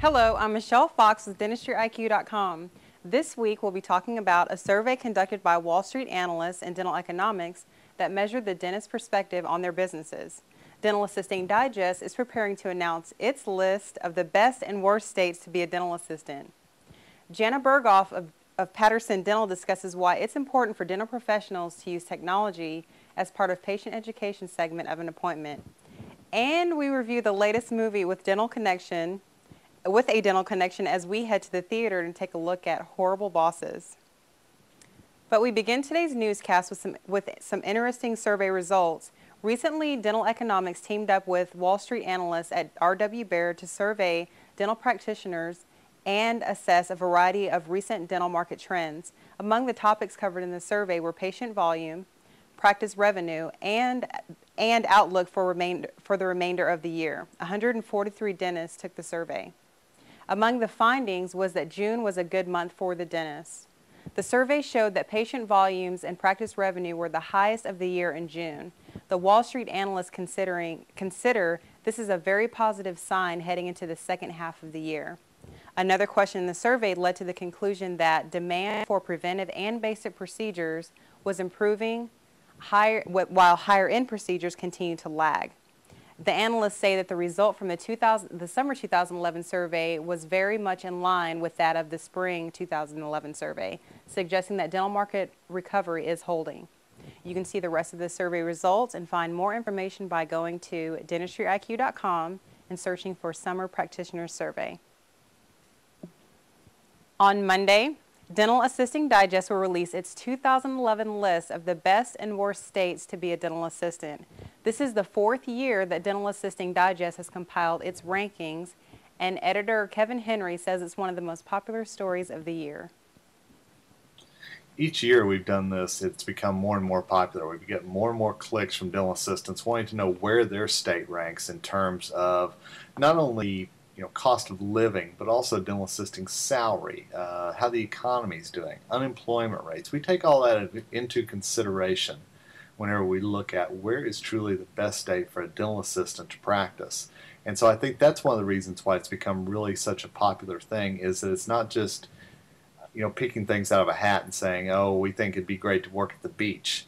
Hello, I'm Michelle Fox with DentistryIQ.com. This week we'll be talking about a survey conducted by Wall Street analysts in dental economics that measured the dentist's perspective on their businesses. Dental Assisting Digest is preparing to announce its list of the best and worst states to be a dental assistant. Jana Berghoff of Patterson Dental discusses why it's important for dental professionals to use technology as part of patient education segment of an appointment. And we review the latest movie with a dental connection as we head to the theater and take a look at Horrible Bosses. But we begin today's newscast with some interesting survey results. Recently, Dental Economics teamed up with Wall Street analysts at R.W. Baird to survey dental practitioners and assess a variety of recent dental market trends. Among the topics covered in the survey were patient volume, practice revenue, and outlook for the remainder of the year. 143 dentists took the survey. Among the findings was that June was a good month for the dentists. The survey showed that patient volumes and practice revenue were the highest of the year in June. The Wall Street analysts consider this is a very positive sign heading into the second half of the year. Another question in the survey led to the conclusion that demand for preventive and basic procedures was improving while higher-end procedures continue to lag. The analysts say that the result from the summer 2011 survey was very much in line with that of the spring 2011 survey, suggesting that dental market recovery is holding. You can see the rest of the survey results and find more information by going to DentistryIQ.com and searching for Summer Practitioner Survey. On Monday, Dental Assisting Digest will release its 2011 list of the best and worst states to be a dental assistant. This is the fourth year that Dental Assisting Digest has compiled its rankings, and editor Kevin Henry says it's one of the most popular stories of the year. Each year we've done this, it's become more and more popular. We get more and more clicks from dental assistants wanting to know where their state ranks in terms of not only cost of living, but also dental assisting salary, how the economy is doing, unemployment rates. We take all that into consideration whenever we look at where is truly the best state for a dental assistant to practice. And so I think that's one of the reasons why it's become really such a popular thing, is that it's not just picking things out of a hat and saying, oh, we think it'd be great to work at the beach.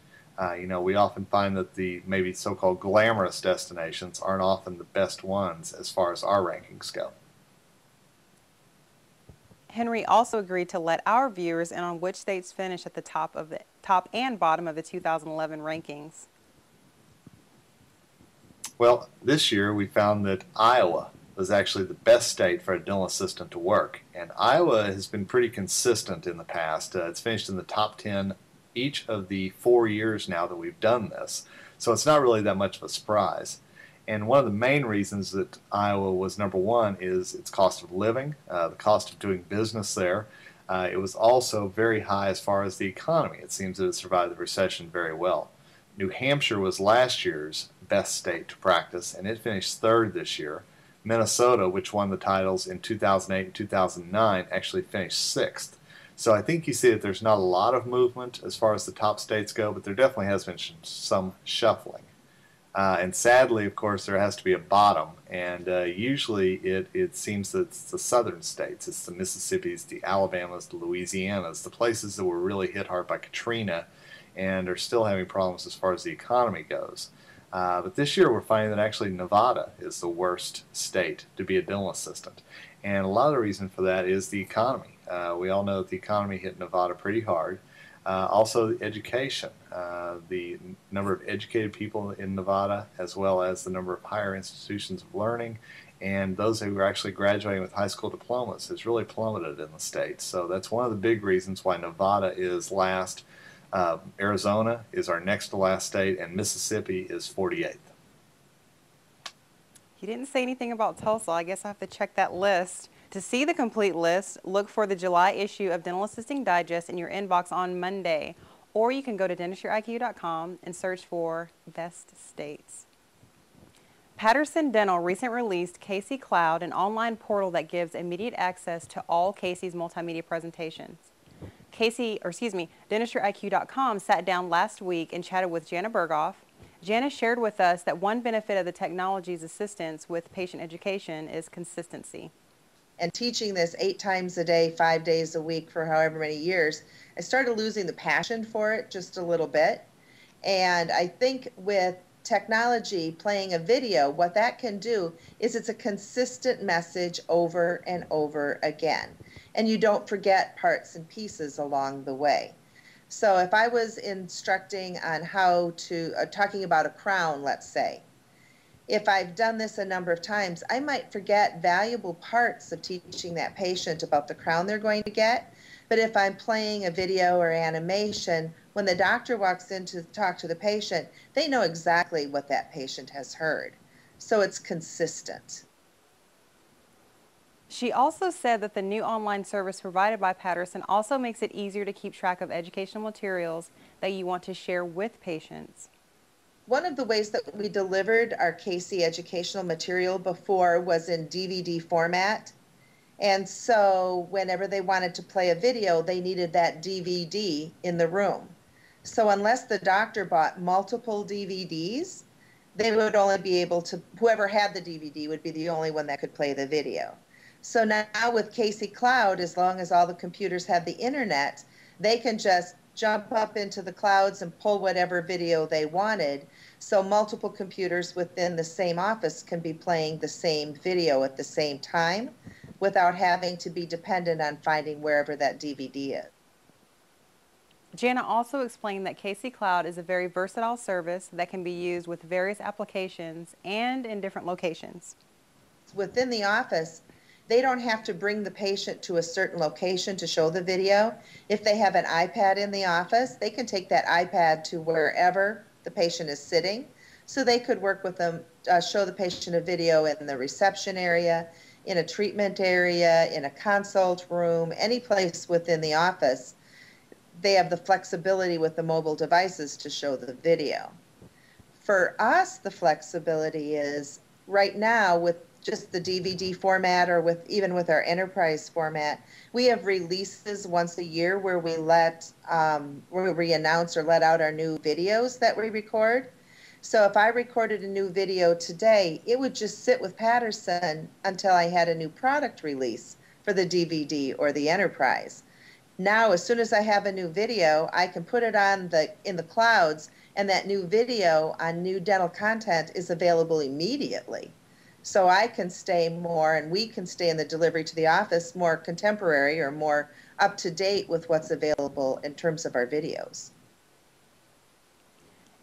We often find that the maybe so-called glamorous destinations aren't often the best ones as far as our rankings go. Henry also agreed to let our viewers in on which states finish at the top and bottom of the 2011 rankings. Well, this year we found that Iowa was actually the best state for a dental assistant to work, and Iowa has been pretty consistent in the past. It's finished in the top 10 each of the 4 years now that we've done this, so it's not really that much of a surprise. And one of the main reasons that Iowa was number one is its cost of living, the cost of doing business there. It was also very high as far as the economy. It seems that it survived the recession very well. New Hampshire was last year's best state to practice, and it finished third this year. Minnesota, which won the titles in 2008 and 2009, actually finished sixth. So I think you see that there's not a lot of movement as far as the top states go, but there definitely has been some shuffling. And sadly, of course, there has to be a bottom, and usually it seems that it's the southern states. It's the Mississippis, the Alabamas, the Louisianas, the places that were really hit hard by Katrina and are still having problems as far as the economy goes. But this year we're finding that actually Nevada is the worst state to be a dental assistant. And a lot of the reason for that is the economy. We all know that the economy hit Nevada pretty hard. Also education, the number of educated people in Nevada, as well as the number of higher institutions of learning, and those who are actually graduating with high school diplomas has really plummeted in the state. So that's one of the big reasons why Nevada is last. Arizona is our next to last state, and Mississippi is 48th. He didn't say anything about Tulsa. I guess I have to check that list. To see the complete list, look for the July issue of Dental Assisting Digest in your inbox on Monday, or you can go to DentistryIQ.com and search for Best States. Patterson Dental recently released Casey Cloud, an online portal that gives immediate access to all Casey's multimedia presentations. DentistryIQ.com sat down last week and chatted with Jana Berghoff. Jana shared with us that one benefit of the technology's assistance with patient education is consistency. and teaching this 8 times a day, 5 days a week for however many years, I started losing the passion for it just a little bit. And I think with technology playing a video, what that can do is it's a consistent message over and over again. And you don't forget parts and pieces along the way. So if I was instructing on how to, talking about a crown, let's say, if I've done this a number of times, I might forget valuable parts of teaching that patient about the crown they're going to get. But if I'm playing a video or animation, when the doctor walks in to talk to the patient, they know exactly what that patient has heard. So it's consistent. She also said that the new online service provided by Patterson also makes it easier to keep track of educational materials that you want to share with patients. One of the ways that we delivered our Casey educational material before was in DVD format. And so whenever they wanted to play a video, they needed that DVD in the room. So unless the doctor bought multiple DVDs, they would only be able to, whoever had the DVD would be the only one that could play the video. So now with Casey Cloud, as long as all the computers have the internet, they can just jump up into the clouds and pull whatever video they wanted. So multiple computers within the same office can be playing the same video at the same time without having to be dependent on finding wherever that DVD is. Jana also explained that Casey Cloud is a very versatile service that can be used with various applications and in different locations. Within the office, they don't have to bring the patient to a certain location to show the video. If they have an iPad in the office, they can take that iPad to wherever the patient is sitting. So they could work with them, show the patient a video in the reception area, in a treatment area, in a consult room, any place within the office. They have the flexibility with the mobile devices to show the video. For us, the flexibility is right now with just the DVD format or even with our enterprise format, we have releases once a year where we announce or let out our new videos that we record. So if I recorded a new video today, it would just sit with Patterson until I had a new product release for the DVD or the enterprise. Now, as soon as I have a new video, I can put it on in the clouds, and that new video on new dental content is available immediately. So I can stay more, and we can stay in the delivery to the office more contemporary or more up to date with what's available in terms of our videos.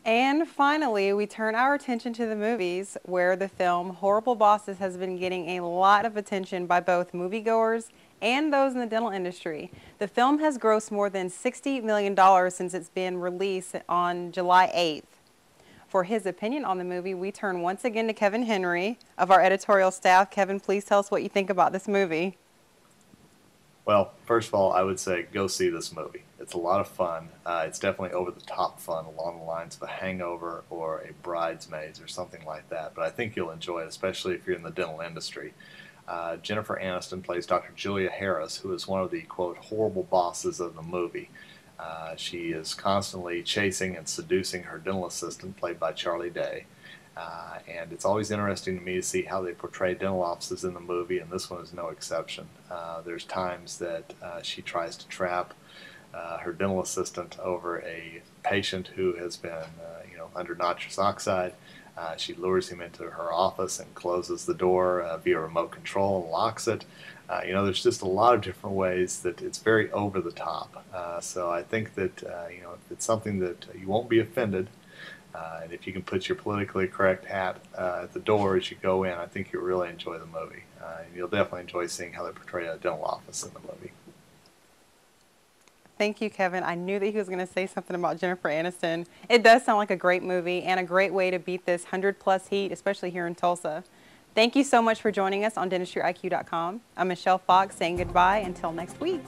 And finally, we turn our attention to the movies, where the film Horrible Bosses has been getting a lot of attention by both moviegoers and those in the dental industry. The film has grossed more than $60 million since it's been released on July 8th. For his opinion on the movie, we turn once again to Kevin Henry of our editorial staff. Kevin, please tell us what you think about this movie. Well, first of all, I would say go see this movie. It's a lot of fun. It's definitely over-the-top fun along the lines of a Hangover or a Bridesmaids or something like that. But I think you'll enjoy it, especially if you're in the dental industry. Jennifer Aniston plays Dr. Julia Harris, who is one of the, quote, horrible bosses of the movie. She is constantly chasing and seducing her dental assistant, played by Charlie Day. And it's always interesting to me to see how they portray dental offices in the movie, and this one is no exception. There's times that she tries to trap her dental assistant over a patient who has been under nitrous oxide. She lures him into her office and closes the door via remote control and locks it. There's just a lot of different ways that it's very over the top. So I think that if it's something that you won't be offended, and if you can put your politically correct hat at the door as you go in, I think you'll really enjoy the movie. You'll definitely enjoy seeing how they portray a dental office in the movie. Thank you, Kevin. I knew that he was going to say something about Jennifer Aniston. It does sound like a great movie and a great way to beat this 100-plus heat, especially here in Tulsa. Thank you so much for joining us on DentistryIQ.com. I'm Michelle Fox saying goodbye until next week.